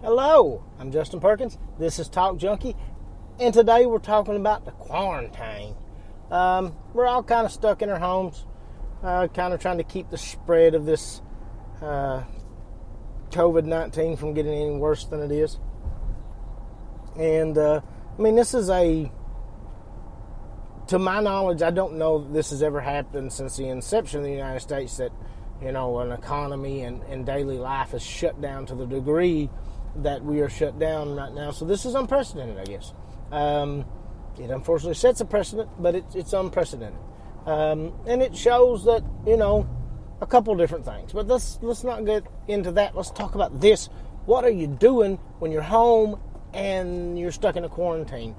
Hello, I'm Justin Perkins. This is Talk Junkie, and today we're talking about the quarantine. We're all kind of stuck in our homes, kind of trying to keep the spread of this COVID-19 from getting any worse than it is. And, this is to my knowledge, I don't know that this has ever happened since the inception of the United States that, an economy and daily life is shut down to the degree that we are shut down right now. So this is unprecedented, I guess. It unfortunately sets a precedent, but it's unprecedented. And it shows that, a couple different things. But let's not get into that. Let's talk about this. What are you doing when you're home and you're stuck in a quarantine?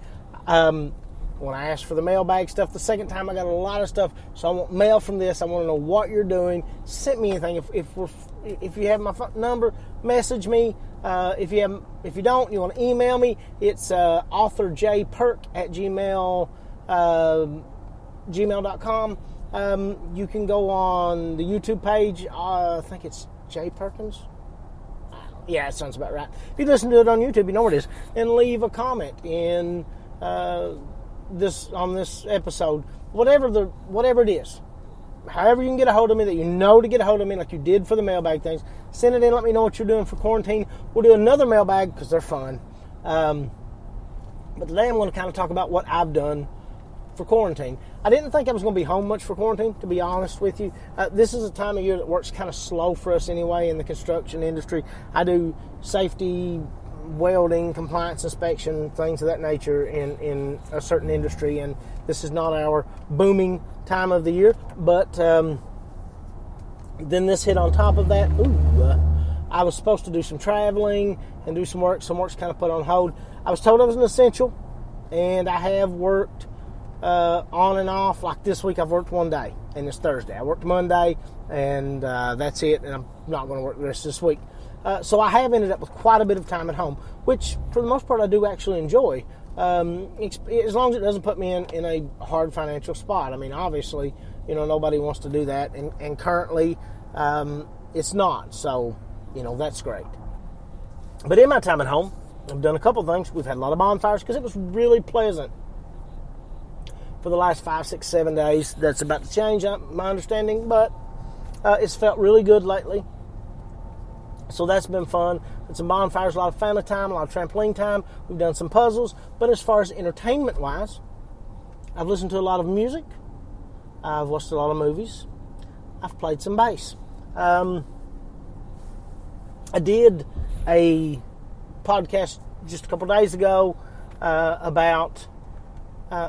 When I asked for the mailbag stuff the second time, I got a lot of stuff. So I want mail from this. I want to know what you're doing. Send me anything. If you have my phone number, message me. If you don't, you want to email me. It's authorjperk@gmail.com. You can go on the YouTube page. I think it's J Perkins. Yeah, it sounds about right. If you listen to it on YouTube, you know where it is. And leave a comment in this episode, whatever it is. However you can get a hold of me that you know to get a hold of me, like you did for the mailbag things. Send it in. Let me know what you're doing for quarantine. We'll do another mailbag because they're fun. But today I'm going to kind of talk about what I've done for quarantine. I didn't think I was going to be home much for quarantine, to be honest with you. This is a time of year that works kind of slow for us anyway in the construction industry. I do safety, welding, compliance inspection, things of that nature in a certain industry, and this is not our booming time of the year. But then this hit on top of that. I was supposed to do some traveling and do some work. Some work's kind of put on hold. I was told I was an essential, and I have worked on and off. Like this week, I've worked one day, and it's Thursday. I worked Monday, and that's it, and I'm not going to work the rest of this week. So I have ended up with quite a bit of time at home, which for the most part I do actually enjoy, as long as it doesn't put me in a hard financial spot. I mean, obviously, nobody wants to do that, and currently it's not, so, that's great. But in my time at home, I've done a couple things. We've had a lot of bonfires because it was really pleasant for the last 5, 6, 7 days. That's about to change, my understanding, but it's felt really good lately. So that's been fun. It's some bonfires, a lot of family time, a lot of trampoline time. We've done some puzzles. But as far as entertainment-wise, I've listened to a lot of music. I've watched a lot of movies. I've played some bass. I did a podcast just a couple days ago about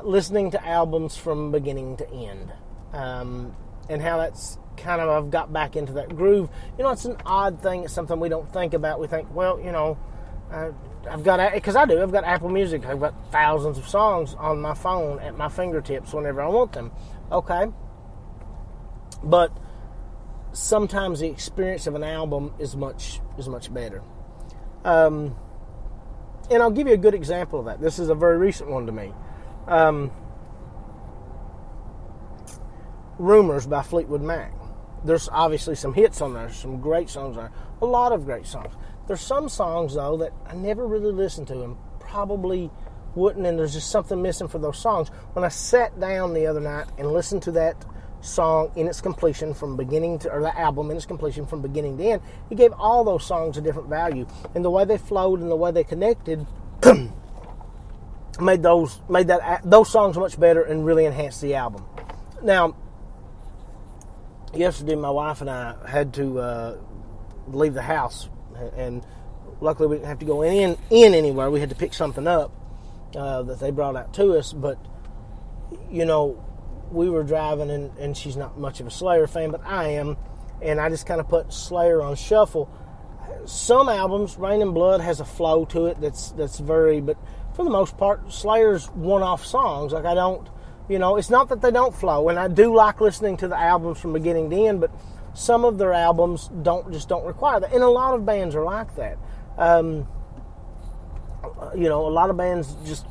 listening to albums from beginning to end, and how that's kind of, I've got back into that groove. It's an odd thing. It's something we don't think about. We think, well, I've got Apple Music. I've got thousands of songs on my phone at my fingertips whenever I want them. Okay. But sometimes the experience of an album is much better. And I'll give you a good example of that. This is a very recent one to me. Rumors by Fleetwood Mac. There's obviously some hits on there, some great songs on there, a lot of great songs. There's some songs, though, that I never really listened to and probably wouldn't, and there's just something missing for those songs. When I sat down the other night and listened to that song in its completion from beginning to, or the album in its completion from beginning to end, it gave all those songs a different value. And the way they flowed and the way they connected made those songs much better and really enhanced the album. Now, yesterday, my wife and I had to leave the house, and luckily we didn't have to go in anywhere. We had to pick something up that they brought out to us, but, we were driving, and she's not much of a Slayer fan, but I am, and I just kind of put Slayer on shuffle. Some albums, Rain and Blood has a flow to it that's very, but for the most part, Slayer's one-off songs. Like, I don't, it's not that they don't flow, and I do like listening to the albums from beginning to end, but some of their albums don't require that, and a lot of bands are like that. A lot of bands just,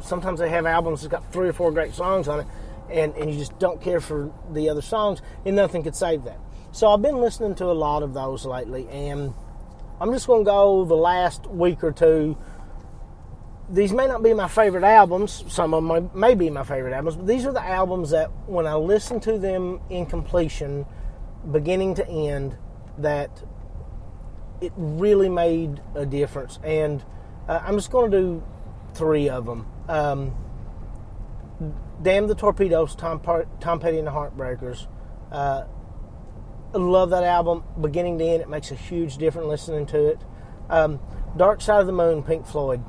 sometimes they have albums that's got 3 or 4 great songs on it, and you just don't care for the other songs, and nothing could save that. So I've been listening to a lot of those lately, and I'm just going to go the last week or two. These may not be my favorite albums. Some of them may be my favorite albums. But these are the albums that when I listen to them in completion, beginning to end, that it really made a difference. And I'm just going to do 3 of them. Damn the Torpedoes, Tom Petty and the Heartbreakers. I love that album, beginning to end. It makes a huge difference listening to it. Dark Side of the Moon, Pink Floyd.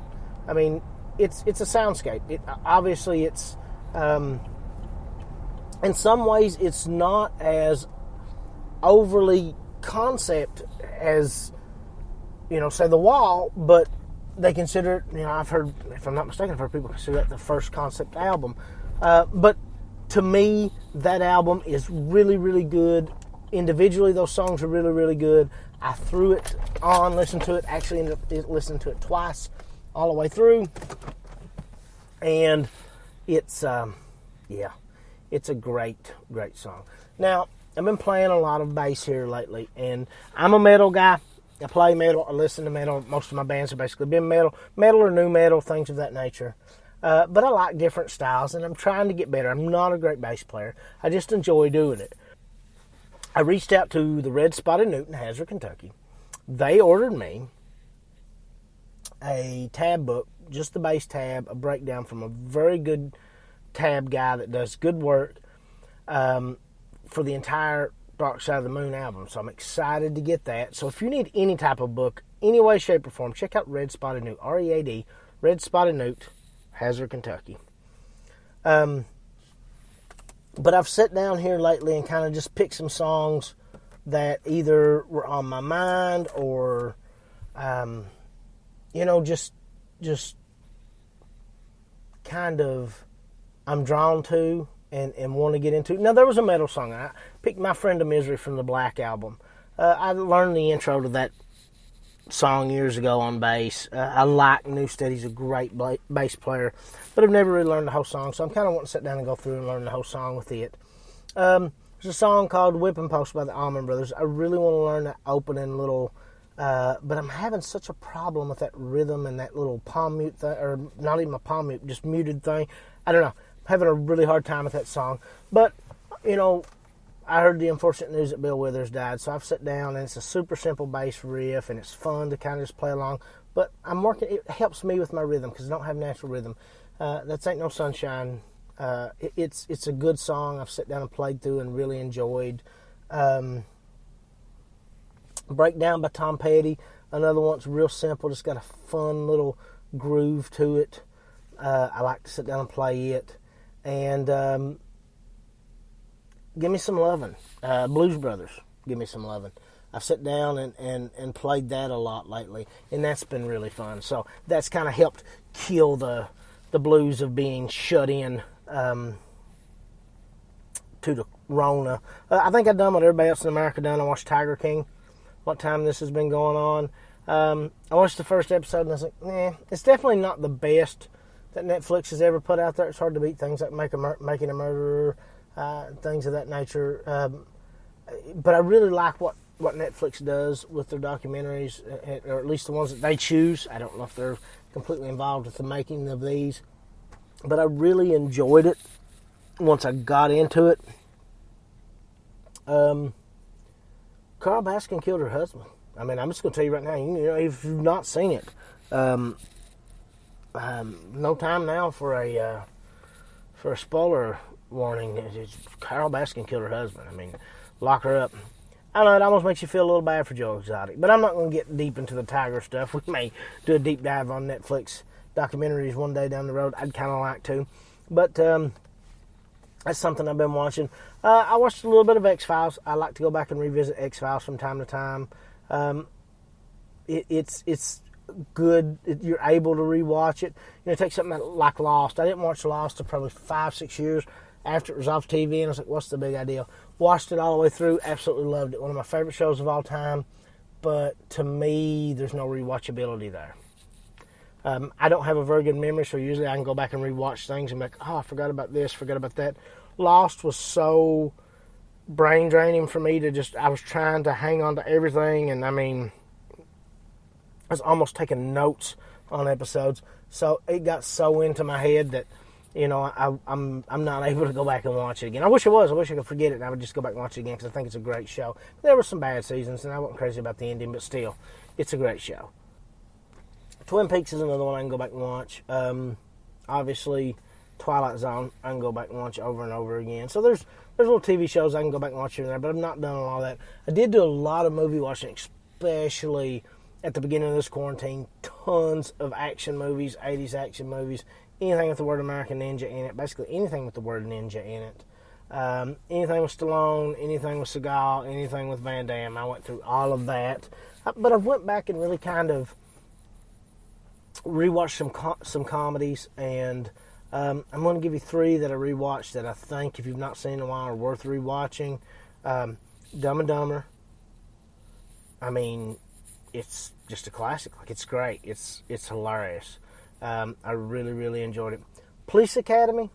I mean, it's a soundscape. Obviously, it's in some ways it's not as overly concept as, say The Wall, but they consider it. I've heard, if I'm not mistaken, I've heard people consider that the first concept album. But to me, that album is really, really good. Individually, those songs are really, really good. I threw it on, listened to it. Actually, ended up listening to it twice, all the way through, and it's it's a great song. Now, I've been playing a lot of bass here lately, and I'm a metal guy. I play metal, I listen to metal. Most of my bands have basically been metal or new metal, things of that nature. But I like different styles, and I'm trying to get better. I'm not a great bass player. I just enjoy doing it. I reached out to the Red Spotted Newt in Hazard, Kentucky. They ordered me a tab book, just the bass tab, a breakdown from a very good tab guy that does good work for the entire Dark Side of the Moon album. So I'm excited to get that. So if you need any type of book, any way, shape, or form, check out Red Spotted Newt, READ, Red Spotted Newt, Hazard, Kentucky. But I've sat down here lately and kind of just picked some songs that either were on my mind or just kind of I'm drawn to and want to get into. Now, there was a metal song. I picked My Friend of Misery from the Black Album. I learned the intro to that song years ago on bass. I like Newstead. He's a great bass player, but I've never really learned the whole song, so I'm kind of wanting to sit down and go through and learn the whole song with it. There's a song called Whipping Post by the Allman Brothers. I really want to learn that opening little... but I'm having such a problem with that rhythm and that little palm mute thing, or not even a palm mute, just muted thing. I don't know. I'm having a really hard time with that song. But, I heard the unfortunate news that Bill Withers died, so I've sat down, and it's a super simple bass riff, and it's fun to kind of just play along. But it helps me with my rhythm, because I don't have natural rhythm. That's Ain't No Sunshine. It's a good song. I've sat down and played through and really enjoyed. Breakdown by Tom Petty, another one that's real simple, just got a fun little groove to it. I like to sit down and play it. And Give Me Some Lovin', Blues Brothers, Give Me Some Lovin'. I've sat down and played that a lot lately, and that's been really fun. So that's kind of helped kill the blues of being shut in to the Rona. I think I've done what everybody else in America done. I watched Tiger King. What time this has been going on. I watched the first episode and I was like, it's definitely not the best that Netflix has ever put out there. It's hard to beat things like Making a Murderer, things of that nature. But I really like what Netflix does with their documentaries, or at least the ones that they choose. I don't know if they're completely involved with the making of these, but I really enjoyed it once I got into it. Carole Baskin killed her husband. I mean, I'm just going to tell you right now, if you've not seen it, no time now for a spoiler warning. Carole Baskin killed her husband. I mean, lock her up. I don't know, it almost makes you feel a little bad for Joe Exotic. But I'm not going to get deep into the Tiger stuff. We may do a deep dive on Netflix documentaries one day down the road. I'd kind of like to. But that's something I've been watching. I watched a little bit of X-Files. I like to go back and revisit X-Files from time to time. It's good. You're able to rewatch it. Take something like Lost. I didn't watch Lost for probably 5-6 years after it was off TV, and I was like, what's the big idea? Watched it all the way through. Absolutely loved it. One of my favorite shows of all time. But to me, there's no rewatchability there. I don't have a very good memory, so usually I can go back and rewatch things and be like, I forgot about this, forgot about that. Lost was so brain draining for me I was trying to hang on to everything, and I mean, I was almost taking notes on episodes, so it got so into my head that, I'm not able to go back and watch it again. I wish I was. I wish I could forget it and I would just go back and watch it again because I think it's a great show. There were some bad seasons and I wasn't crazy about the ending, but still, it's a great show. Twin Peaks is another one I can go back and watch. Obviously, Twilight Zone I can go back and watch over and over again. So there's little TV shows I can go back and watch here and there, but I've not done a lot of that. I did do a lot of movie watching, especially at the beginning of this quarantine. Tons of action movies, 80s action movies, anything with the word American Ninja in it, basically anything with the word ninja in it. Anything with Stallone, anything with Seagal, anything with Van Damme. I went through all of that. But I went back and really kind of rewatched some comedies, and I'm going to give you 3 that I rewatched that I think, if you've not seen in a while, are worth rewatching. Dumb and Dumber. I mean, it's just a classic. Like, it's great. It's hilarious. I really, really enjoyed it. Police Academy,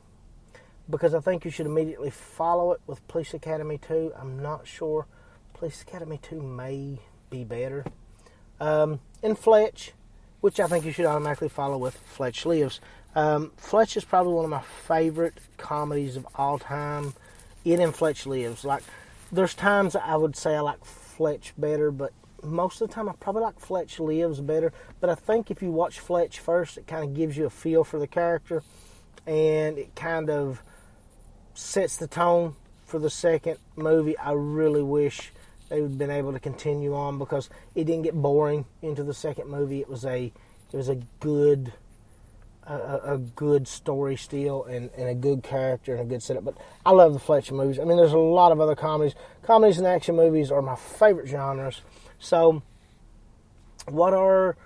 because I think you should immediately follow it with Police Academy 2. I'm not sure. Police Academy 2 may be better. And Fletch, which I think you should automatically follow with Fletch Lives. Fletch is probably one of my favorite comedies of all time. It and Fletch Lives. Like, there's times I would say I like Fletch better, but most of the time I probably like Fletch Lives better. But I think if you watch Fletch first, it kind of gives you a feel for the character, and it kind of sets the tone for the second movie. I really wish they would have been able to continue on, because it didn't get boring into the second movie. It was a good story still, and a good character and a good setup. But I love the Fletcher movies. I mean, there's a lot of other comedies. Comedies and action movies are my favorite genres. So, what are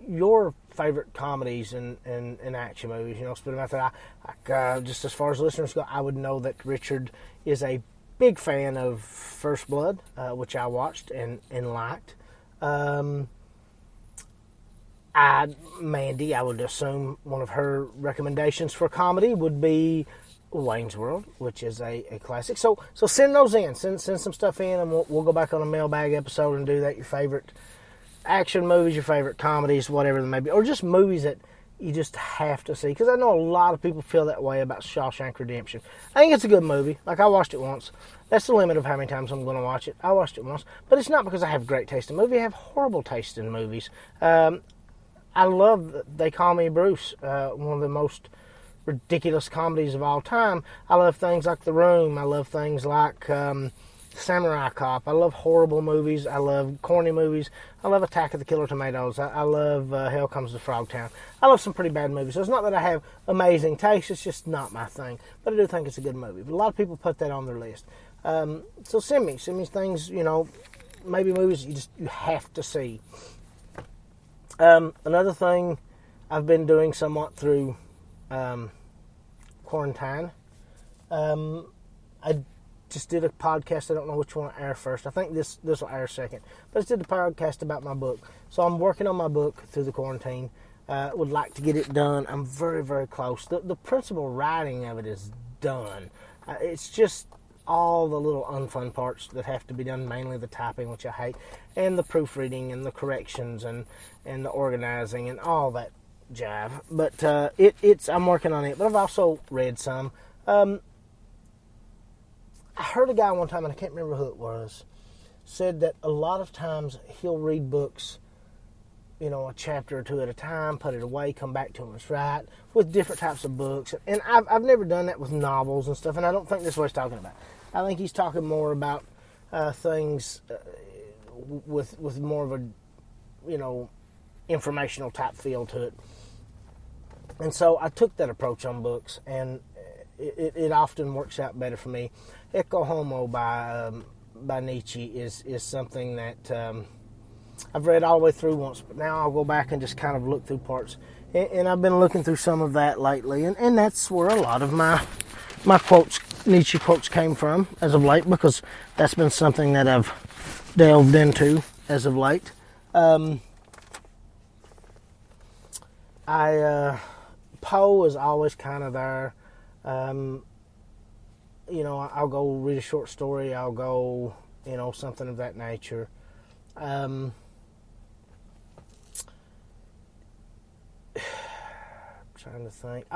your favorite comedies and action movies? Spit them out there. Just as far as listeners go, I would know that Richard is a big fan of First Blood, which I watched and liked. Mandy, I would assume one of her recommendations for comedy would be Wayne's World, which is a classic. So send those in. Send some stuff in, and we'll go back on a mailbag episode and do that. Your favorite action movies, your favorite comedies, whatever they may be, or just movies that you just have to see. Because I know a lot of people feel that way about Shawshank Redemption. I think it's a good movie. Like, I watched it once. That's the limit of how many times I'm going to watch it. I watched it once. But it's not because I have great taste in movies. I have horrible taste in movies. I love They Call Me Bruce, one of the most ridiculous comedies of all time. I love things like The Room. I love things like Samurai Cop. I love horrible movies. I love corny movies. I love Attack of the Killer Tomatoes. I love Hell Comes to Frogtown. I love some pretty bad movies. So it's not that I have amazing taste. It's just not my thing. But I do think it's a good movie. But a lot of people put that on their list. So send me things, maybe movies you have to see. Another thing I've been doing somewhat through quarantine, I just did a podcast. I don't know which one will air first. I think this will air second. But I just did a podcast about my book. So I'm working on my book through the quarantine. Would like to get it done. I'm very, very close. The principal writing of it is done. It's just all the little unfun parts that have to be done, mainly the typing, which I hate, and the proofreading and the corrections and the organizing and all that jive. But I'm working on it. But I've also read some. I heard a guy one time, and I can't remember who it was, said that a lot of times he'll read books, a chapter or two at a time, put it away, come back to them, it's right, with different types of books. And I've never done that with novels and stuff, and I don't think this is what he's talking about. I think he's talking more about things with more of a, informational type feel to it. And so I took that approach on books, and it often works out better for me. Ecce Homo by Nietzsche is something that I've read all the way through once, but now I'll go back and just kind of look through parts. And I've been looking through some of that lately, and that's where a lot of my quotes, Nietzsche quotes, came from as of late, because that's been something that I've delved into as of late. Poe is always kind of there. I'll go read a short story. I'll go, something of that nature. trying to think.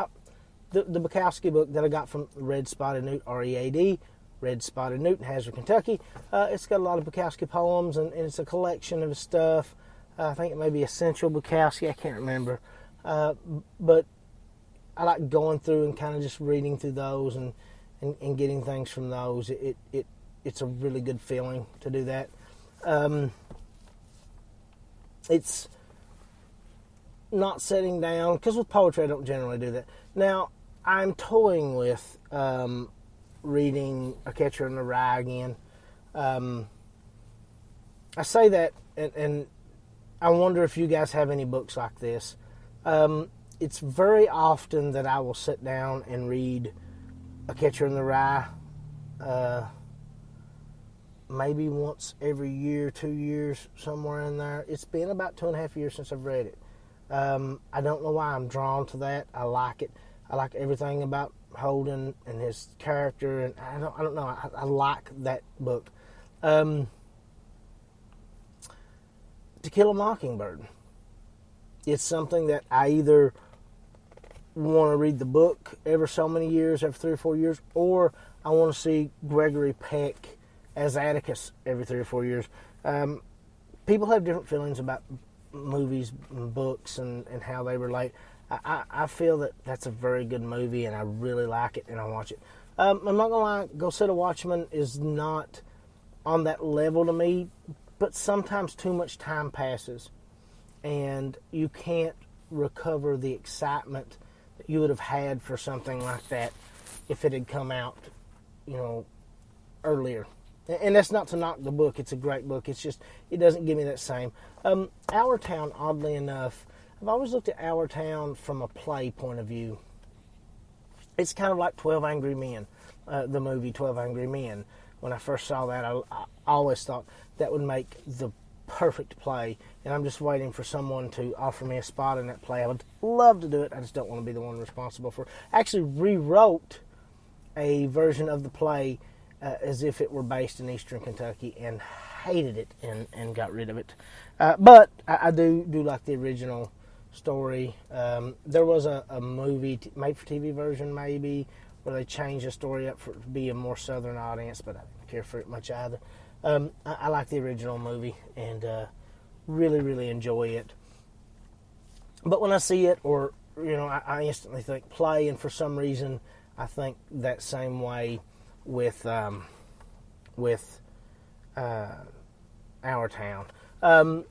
The Bukowski book that I got from Red Spotted Newt, READ, Red Spotted Newt in Hazard, Kentucky. It's got a lot of Bukowski poems, and it's a collection of his stuff. I think it may be Essential Bukowski. I can't remember. But I like going through and kind of just reading through those and getting things from those. It's a really good feeling to do that. It's not sitting down, because with poetry I don't generally do that. Now, I'm toying with reading A Catcher in the Rye again. I say that, and I wonder if you guys have any books like this. It's very often that I will sit down and read A Catcher in the Rye, maybe once every year, 2 years, somewhere in there. It's been about 2.5 years since I've read it. I don't know why I'm drawn to that. I like it. I like everything about Holden and his character, and I don't know. I like that book. To Kill a Mockingbird. It's something that I either want to read the book every so many years, every 3 or 4 years, or I want to see Gregory Peck as Atticus every 3 or 4 years. People have different feelings about movies and books and how they relate. I feel that that's a very good movie, and I really like it, and I watch it. I'm not going to lie, Go Set a Watchman is not on that level to me, but sometimes too much time passes, and you can't recover the excitement that you would have had for something like that if it had come out, earlier. And that's not to knock the book. It's a great book. It's just, it doesn't give me that same. Our Town, oddly enough, I've always looked at Our Town from a play point of view. It's kind of like 12 Angry Men, the movie 12 Angry Men. When I first saw that, I always thought that would make the perfect play, and I'm just waiting for someone to offer me a spot in that play. I would love to do it. I just don't want to be the one responsible for it. I actually rewrote a version of the play as if it were based in Eastern Kentucky, and hated it and got rid of it. But I do like the original story. There was a movie made-for-TV version maybe where they changed the story up for it to be a more southern audience, but I didn't care for it much either. I like the original movie and really, really enjoy it. But when I see it, or I instantly think play, and for some reason I think that same way with Our Town. I'd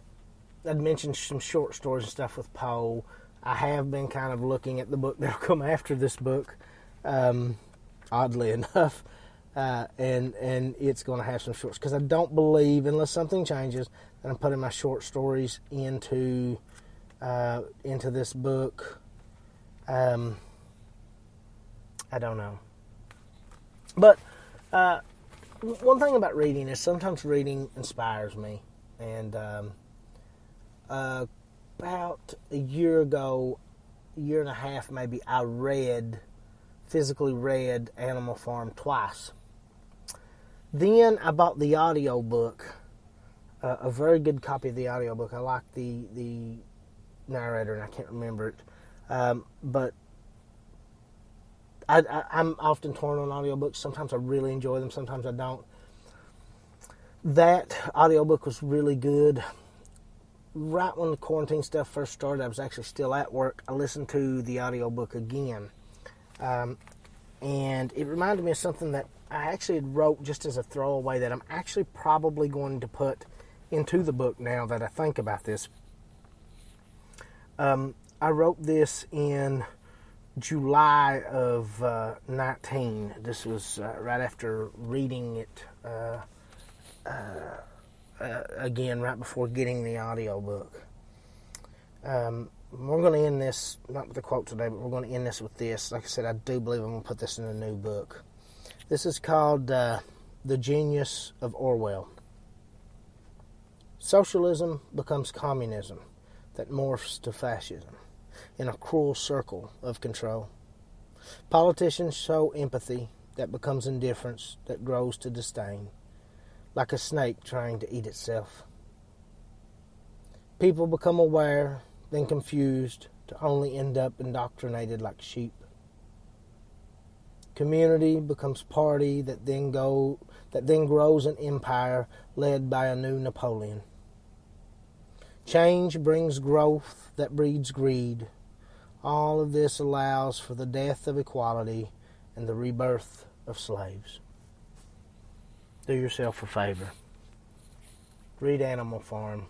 mentioned some short stories and stuff with Poe. I have been kind of looking at the book that'll come after this book, oddly enough, and it's going to have some shorts, because I don't believe, unless something changes, that I'm putting my short stories into this book. I don't know. But one thing about reading is sometimes reading inspires me. And about a year ago, year and a half maybe, I physically read Animal Farm twice. Then I bought the audiobook, a very good copy of the audiobook. I like the narrator, and I can't remember it. But I'm often torn on audiobooks. Sometimes I really enjoy them, sometimes I don't. That audiobook was really good. Right when the quarantine stuff first started, I was actually still at work. I listened to the audiobook again. And it reminded me of something that I actually had wrote just as a throwaway that I'm actually probably going to put into the book now that I think about this. I wrote this in July of 19. This was right after reading it again, right before getting the audiobook. We're going to end this, not with a quote today, but we're going to end this with this. Like I said, I do believe I'm going to put this in a new book. This is called The Genius of Orwell. Socialism becomes communism that morphs to fascism in a cruel circle of control. Politicians show empathy that becomes indifference that grows to disdain, like a snake trying to eat itself. People become aware, then confused, to only end up indoctrinated like sheep. Community becomes party that then grows an empire led by a new Napoleon. Change brings growth that breeds greed. All of this allows for the death of equality and the rebirth of slaves. Do yourself a favor. Read Animal Farm.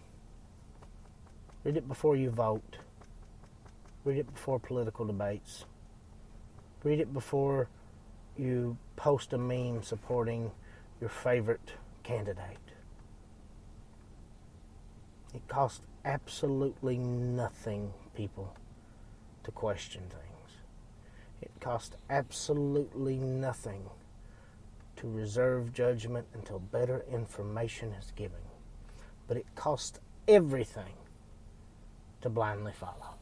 Read it before you vote. Read it before political debates. Read it before you post a meme supporting your favorite candidate. It costs absolutely nothing, people, to question things. It costs absolutely nothing to reserve judgment until better information is given. But it costs everything to blindly follow.